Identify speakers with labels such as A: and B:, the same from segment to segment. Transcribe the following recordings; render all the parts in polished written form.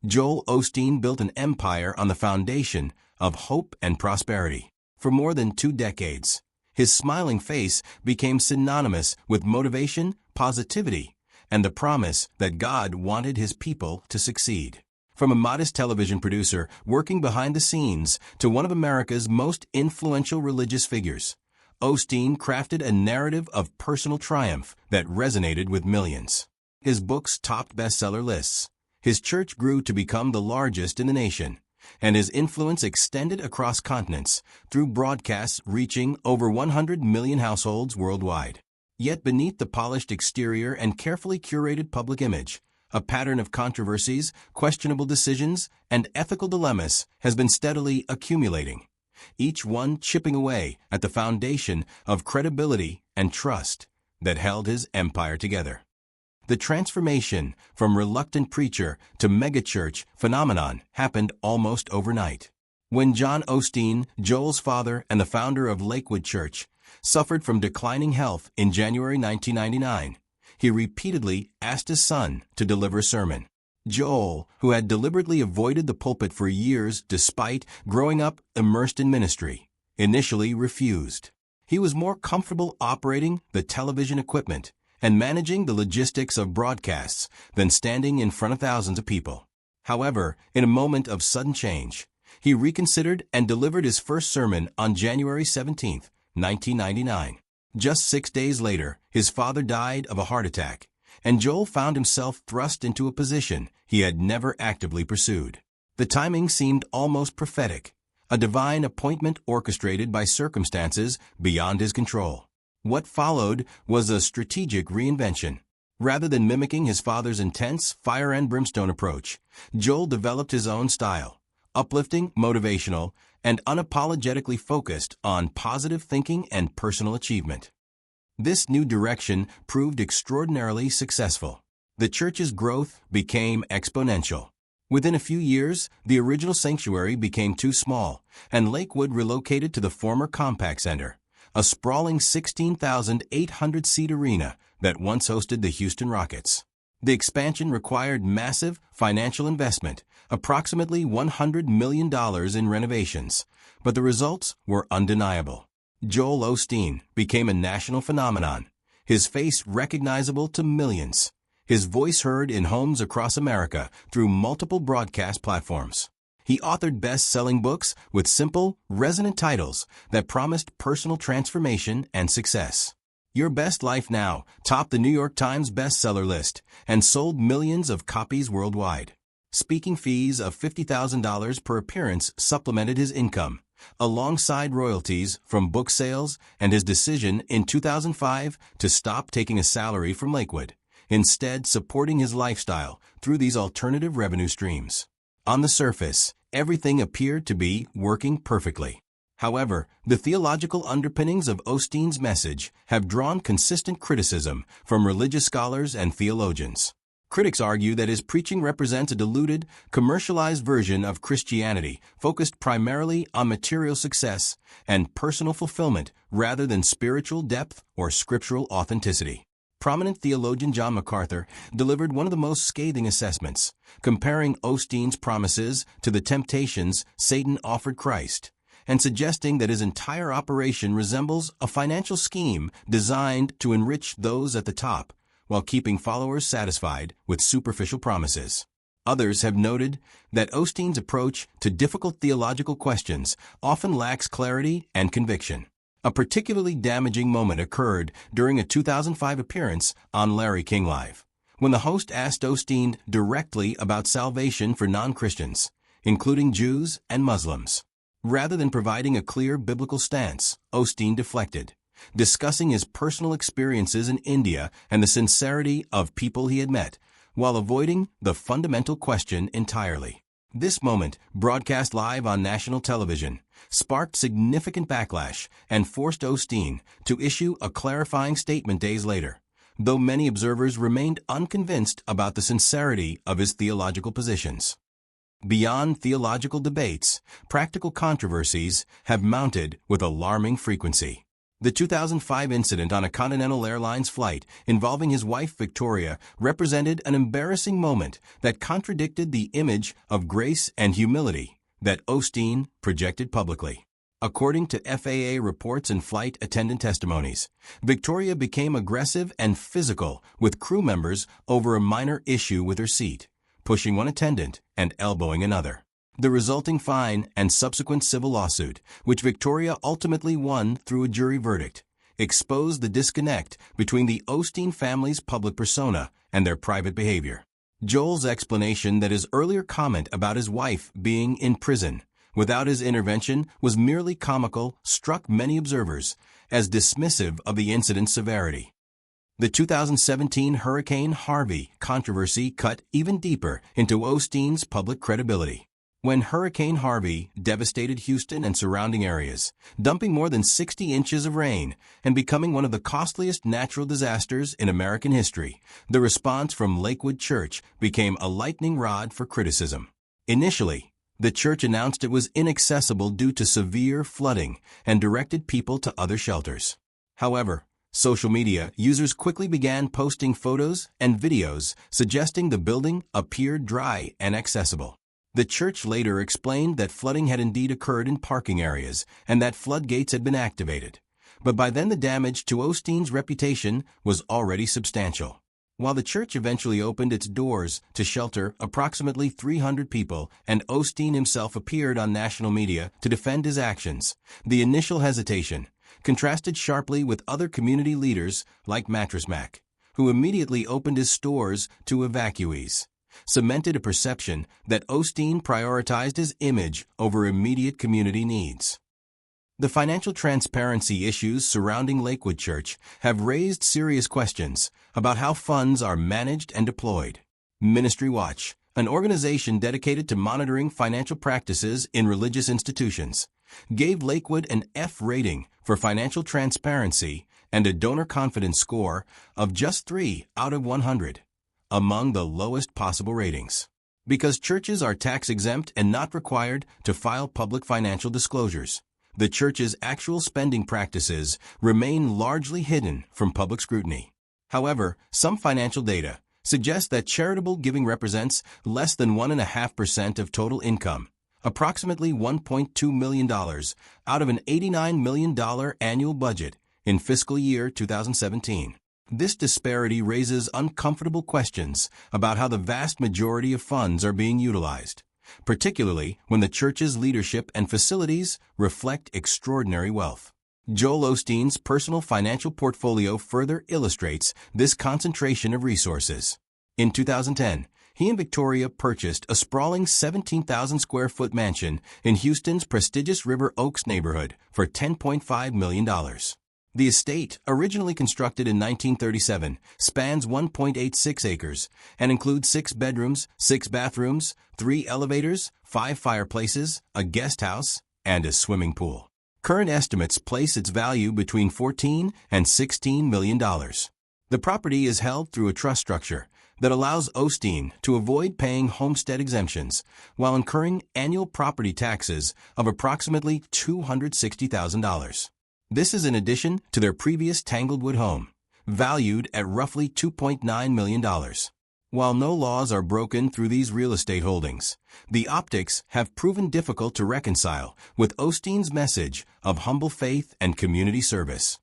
A: Joel Osteen built an empire on the foundation of hope and prosperity. For more than 2 decades, his smiling face became synonymous with motivation, positivity, and the promise that God wanted his people to succeed. From a modest television producer working behind the scenes to one of America's most influential religious figures, Osteen crafted a narrative of personal triumph that resonated with millions. His books topped bestseller lists. His church grew to become the largest in the nation, and his influence extended across continents through broadcasts reaching over 100 million households worldwide. Yet beneath the polished exterior and carefully curated public image, a pattern of controversies, questionable decisions, and ethical dilemmas has been steadily accumulating, each one chipping away at the foundation of credibility and trust that held his empire together. The transformation from reluctant preacher to megachurch phenomenon happened almost overnight. When Joel Osteen, Joel's father and the founder of Lakewood Church, suffered from declining health in January 1999, he repeatedly asked his son to deliver a sermon. Joel, who had deliberately avoided the pulpit for years despite growing up immersed in ministry, initially refused. He was more comfortable operating the television equipment and managing the logistics of broadcasts than standing in front of thousands of people. However, in a moment of sudden change, he reconsidered and delivered his first sermon on January 17, 1999. Just 6 days later, his father died of a heart attack, and Joel found himself thrust into a position he had never actively pursued. The timing seemed almost prophetic, a divine appointment orchestrated by circumstances beyond his control. What followed was a strategic reinvention. Rather than mimicking his father's intense fire and brimstone approach, Joel developed his own style, uplifting, motivational, and unapologetically focused on positive thinking and personal achievement. This new direction proved extraordinarily successful. The church's growth became exponential. Within a few years, the original sanctuary became too small, and Lakewood relocated to the former Compaq Center, a sprawling 16,800-seat arena that once hosted the Houston Rockets. The expansion required massive financial investment, approximately $100 million in renovations, but the results were undeniable. Joel Osteen became a national phenomenon, his face recognizable to millions, his voice heard in homes across America through multiple broadcast platforms. He authored best-selling books with simple, resonant titles that promised personal transformation and success. Your Best Life Now topped the New York Times bestseller list and sold millions of copies worldwide. Speaking fees of $50,000 per appearance supplemented his income, alongside royalties from book sales and his decision in 2005 to stop taking a salary from Lakewood, instead supporting his lifestyle through these alternative revenue streams. On the surface, everything appeared to be working perfectly. However, the theological underpinnings of Osteen's message have drawn consistent criticism from religious scholars and theologians. Critics argue that his preaching represents a diluted, commercialized version of Christianity focused primarily on material success and personal fulfillment rather than spiritual depth or scriptural authenticity. Prominent theologian John MacArthur delivered one of the most scathing assessments, comparing Osteen's promises to the temptations Satan offered Christ, and suggesting that his entire operation resembles a financial scheme designed to enrich those at the top while keeping followers satisfied with superficial promises. Others have noted that Osteen's approach to difficult theological questions often lacks clarity and conviction. A particularly damaging moment occurred during a 2005 appearance on Larry King Live, when the host asked Osteen directly about salvation for non-Christians, including Jews and Muslims. Rather than providing a clear biblical stance, Osteen deflected, discussing his personal experiences in India and the sincerity of people he had met, while avoiding the fundamental question entirely. This moment, broadcast live on national television, sparked significant backlash and forced Osteen to issue a clarifying statement days later, though many observers remained unconvinced about the sincerity of his theological positions. Beyond theological debates, practical controversies have mounted with alarming frequency. The 2005 incident on a Continental Airlines flight involving his wife Victoria represented an embarrassing moment that contradicted the image of grace and humility that Osteen projected publicly. According to FAA reports and flight attendant testimonies, Victoria became aggressive and physical with crew members over a minor issue with her seat, pushing one attendant and elbowing another. The resulting fine and subsequent civil lawsuit, which Victoria ultimately won through a jury verdict, exposed the disconnect between the Osteen family's public persona and their private behavior. Joel's explanation that his earlier comment about his wife being in prison without his intervention was merely comical struck many observers as dismissive of the incident's severity. The 2017 Hurricane Harvey controversy cut even deeper into Osteen's public credibility. When Hurricane Harvey devastated Houston and surrounding areas, dumping more than 60 inches of rain and becoming one of the costliest natural disasters in American history, the response from Lakewood Church became a lightning rod for criticism. Initially, the church announced it was inaccessible due to severe flooding and directed people to other shelters. However, social media users quickly began posting photos and videos suggesting the building appeared dry and accessible. The church later explained that flooding had indeed occurred in parking areas and that floodgates had been activated. But by then the damage to Osteen's reputation was already substantial. While the church eventually opened its doors to shelter approximately 300 people and Osteen himself appeared on national media to defend his actions, the initial hesitation contrasted sharply with other community leaders like Mattress Mac, who immediately opened his stores to evacuees, cemented a perception that Osteen prioritized his image over immediate community needs. The financial transparency issues surrounding Lakewood Church have raised serious questions about how funds are managed and deployed. Ministry Watch, an organization dedicated to monitoring financial practices in religious institutions, gave Lakewood an F rating for financial transparency and a donor confidence score of just 3 out of 100. Among the lowest possible ratings. Because churches are tax-exempt and not required to file public financial disclosures, the church's actual spending practices remain largely hidden from public scrutiny. However, some financial data suggest that charitable giving represents less than 1.5% of total income, approximately $1.2 million out of an $89 million annual budget in fiscal year 2017. This disparity raises uncomfortable questions about how the vast majority of funds are being utilized, particularly when the church's leadership and facilities reflect extraordinary wealth. Joel Osteen's personal financial portfolio further illustrates this concentration of resources. In 2010, he and Victoria purchased a sprawling 17,000 square foot mansion in Houston's prestigious River Oaks neighborhood for $10.5 million. The estate, originally constructed in 1937, spans 1.86 acres and includes 6 bedrooms, 6 bathrooms, 3 elevators, 5 fireplaces, a guest house, and a swimming pool. Current estimates place its value between $14 and $16 million. The property is held through a trust structure that allows Osteen to avoid paying homestead exemptions while incurring annual property taxes of approximately $260,000. This is in addition to their previous Tanglewood home, valued at roughly $2.9 million. While no laws are broken through these real estate holdings, the optics have proven difficult to reconcile with Osteen's message of humble faith and community service.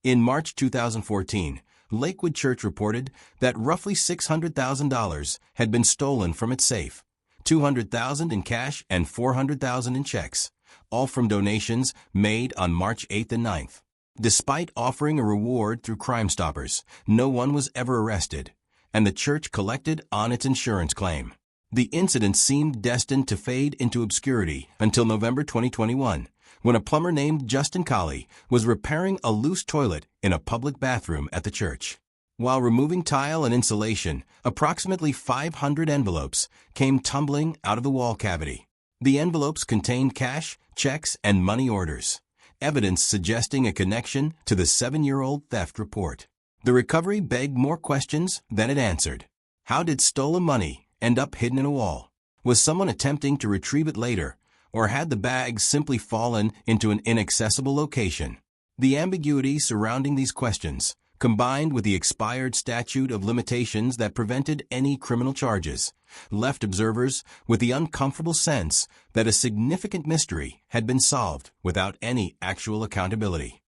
A: In March 2014, Lakewood Church reported that roughly $600,000 had been stolen from its safe, $200,000 in cash and $400,000 in checks, all from donations made on March 8th and 9th. Despite offering a reward through Crime Stoppers, no one was ever arrested, and the church collected on its insurance claim. The incident seemed destined to fade into obscurity until November 2021, when a plumber named Justin Colley was repairing a loose toilet in a public bathroom at the church. While removing tile and insulation, approximately 500 envelopes came tumbling out of the wall cavity. The envelopes contained cash, checks, and money orders, evidence suggesting a connection to the 7-year-old theft report. The recovery begged more questions than it answered. How did stolen money end up hidden in a wall? Was someone attempting to retrieve it later, or had the bag simply fallen into an inaccessible location? The ambiguity surrounding these questions, combined with the expired statute of limitations that prevented any criminal charges, left observers with the uncomfortable sense that a significant mystery had been solved without any actual accountability.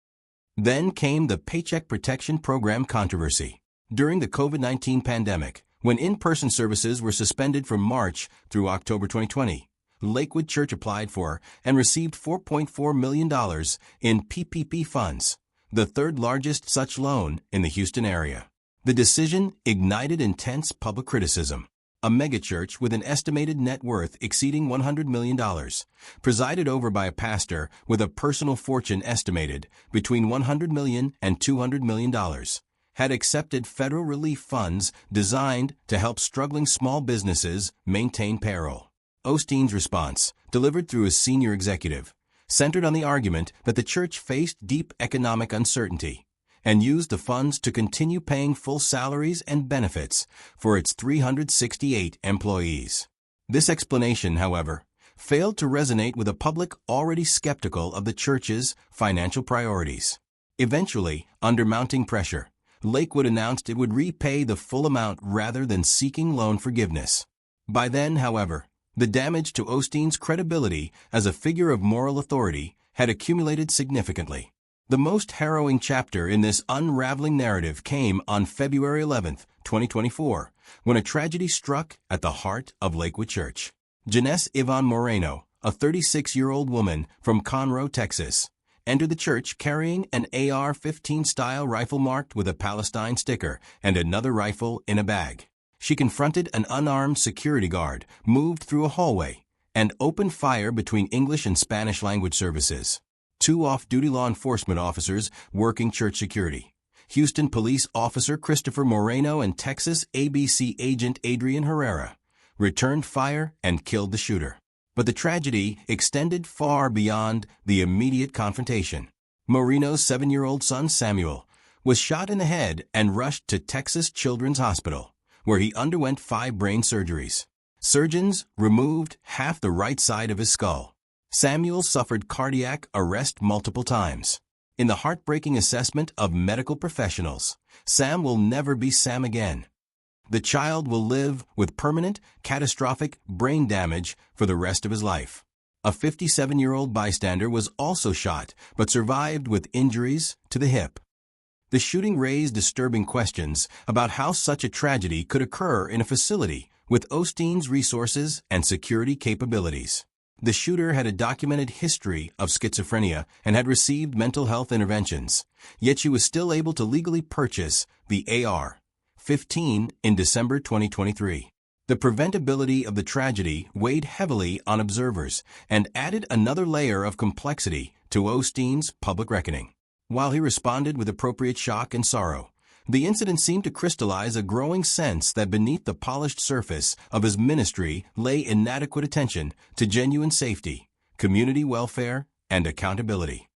A: Then came the Paycheck Protection Program controversy. During the COVID-19 pandemic, when in-person services were suspended from March through October 2020, Lakewood Church applied for and received $4.4 million in PPP funds, the third largest such loan in the Houston area. The decision ignited intense public criticism. A megachurch with an estimated net worth exceeding $100 million, presided over by a pastor with a personal fortune estimated between $100 million and $200 million, had accepted federal relief funds designed to help struggling small businesses maintain payroll. Osteen's response, delivered through a senior executive, centered on the argument that the church faced deep economic uncertainty and used the funds to continue paying full salaries and benefits for its 368 employees. This explanation, however, failed to resonate with a public already skeptical of the church's financial priorities. Eventually, under mounting pressure, Lakewood announced it would repay the full amount rather than seeking loan forgiveness. By then, however, the damage to Osteen's credibility as a figure of moral authority had accumulated significantly. The most harrowing chapter in this unraveling narrative came on February 11, 2024, when a tragedy struck at the heart of Lakewood Church. Janice Yvonne Moreno, a 36-year-old woman from Conroe, Texas, entered the church carrying an AR-15 style rifle marked with a Palestine sticker and another rifle in a bag. She confronted an unarmed security guard, moved through a hallway, and opened fire between English and Spanish language services. Two off-duty law enforcement officers working church security, Houston Police Officer Christopher Moreno and Texas ABC Agent Adrian Herrera, returned fire and killed the shooter. But the tragedy extended far beyond the immediate confrontation. Moreno's 7-year-old son Samuel was shot in the head and rushed to Texas Children's Hospital, where he underwent 5 brain surgeries. Surgeons removed half the right side of his skull. Samuel suffered cardiac arrest multiple times. In the heartbreaking assessment of medical professionals, Sam will never be Sam again. The child will live with permanent, catastrophic brain damage for the rest of his life. A 57-year-old bystander was also shot, but survived with injuries to the hip. The shooting raised disturbing questions about how such a tragedy could occur in a facility with Osteen's resources and security capabilities. The shooter had a documented history of schizophrenia and had received mental health interventions, yet she was still able to legally purchase the AR-15 in December 2023. The preventability of the tragedy weighed heavily on observers and added another layer of complexity to Osteen's public reckoning. While he responded with appropriate shock and sorrow, the incident seemed to crystallize a growing sense that beneath the polished surface of his ministry lay inadequate attention to genuine safety, community welfare, and accountability.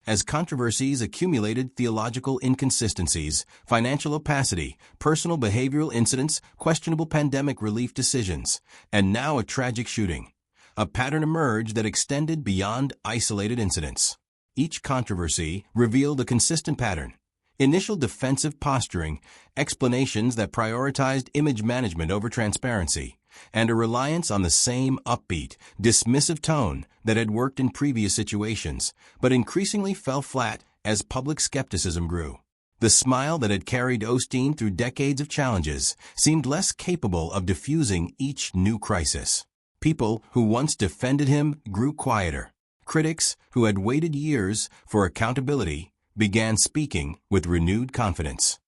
A: As controversies accumulated, theological inconsistencies, financial opacity, personal behavioral incidents, questionable pandemic relief decisions, and now a tragic shooting, a pattern emerged that extended beyond isolated incidents. Each controversy revealed a consistent pattern. Initial defensive posturing, explanations that prioritized image management over transparency, and a reliance on the same upbeat, dismissive tone that had worked in previous situations, but increasingly fell flat as public skepticism grew. The smile that had carried Osteen through decades of challenges seemed less capable of diffusing each new crisis. People who once defended him grew quieter. Critics who had waited years for accountability began speaking with renewed confidence.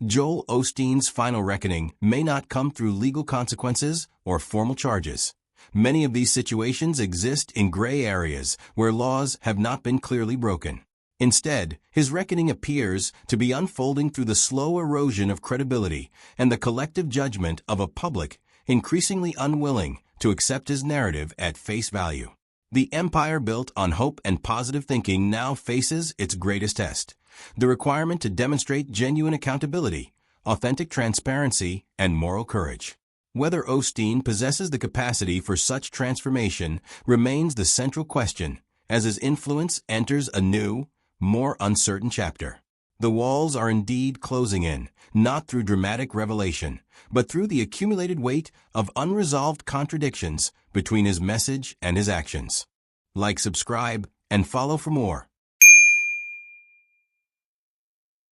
A: Joel Osteen's final reckoning may not come through legal consequences or formal charges. Many of these situations exist in gray areas where laws have not been clearly broken. Instead, his reckoning appears to be unfolding through the slow erosion of credibility and the collective judgment of a public increasingly unwilling to accept his narrative at face value. The empire built on hope and positive thinking now faces its greatest test, the requirement to demonstrate genuine accountability, authentic transparency, and moral courage. Whether Osteen possesses the capacity for such transformation remains the central question as his influence enters a new, more uncertain chapter. The walls are indeed closing in, not through dramatic revelation, but through the accumulated weight of unresolved contradictions between his message and his actions. Like, subscribe, and follow for more.